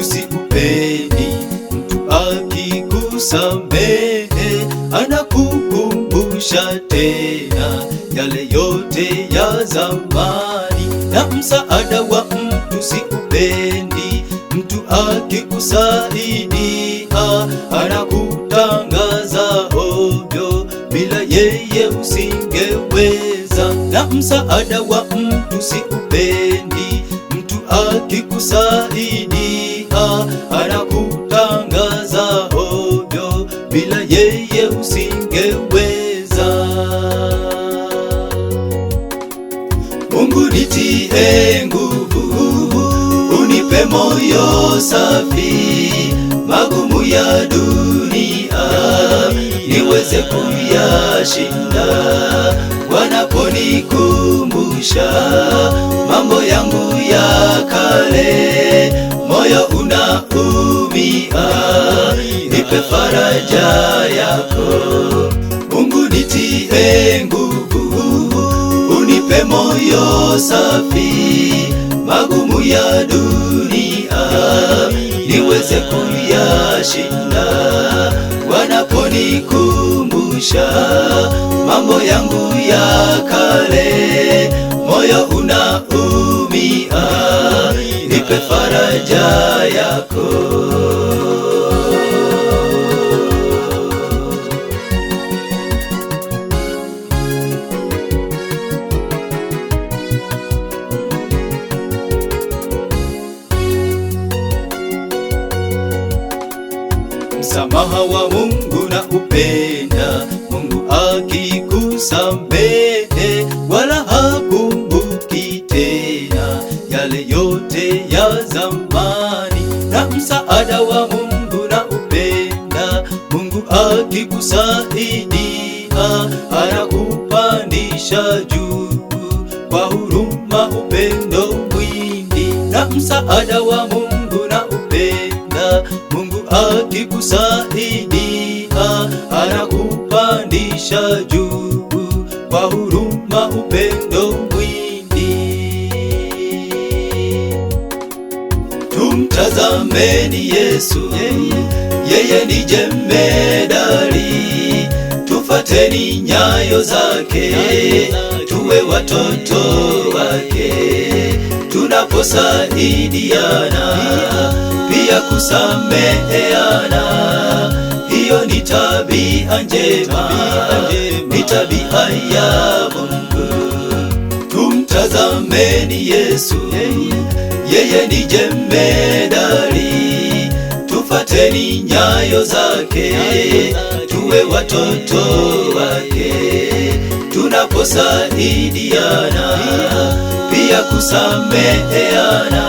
matusi upendi. Mtu akikusamehe anakukumbusha tena yale yote ya zamani. Na msaada wa mtu si upendi. Mtu akikusaidia anakutangaza ovyo, bila yeye usingeweza. Na msaada wa mtu si upendi. Mtu akikusaidia anakutangaza ovyo, bila yeye usingeweza. Mungu nitie nguvu, unipe moyo safi, magumu ya dunia niweze kuyashinda. Wanaponikumbusha mambo yangu ya kale, moyo unaumia, nipe faraja yako. Mungu nitie nguvu, unipe moyo safi, magumu ya dunia niweze kuyashinda. Wanaponikumbusha mambo yangu ya kale, moyo unaumia, nipe faraja yako. Msamaha wa Mungu na upenda. Mungu akikusamehe wala hakumbuki tena yale yote ya zamani. Na msaada wa Mungu na upenda. Mungu akikusaidia anakupandisha juu, kwa huruma upendo mwingi. Na msaada wa Mungu na upenda. Mungu akikusaidia anakupandisha juu, kwa huruma upendo mwingi. Tumtazameni Yesu, yeye ni jemedari. Tufateni nyayo zake, tuwe watoto wake. Tunaposaidiana pia kusameheana, hiyo ni tabia njema, ni tabia ya Mungu. Tumtazameni Yesu, yeye ni jemedari. Tufateni nyayo zake, tuwe watoto wake. Tunaposaidiana pia kusameheana,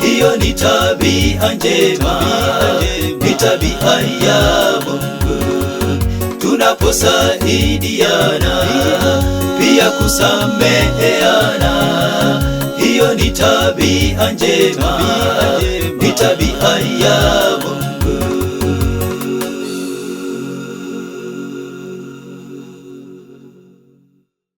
hiyo ni tabia njema, ni tabia ya Mungu. Tunaposaidiana pia kusameheana, hiyo ni tabia njema, ni tabia ya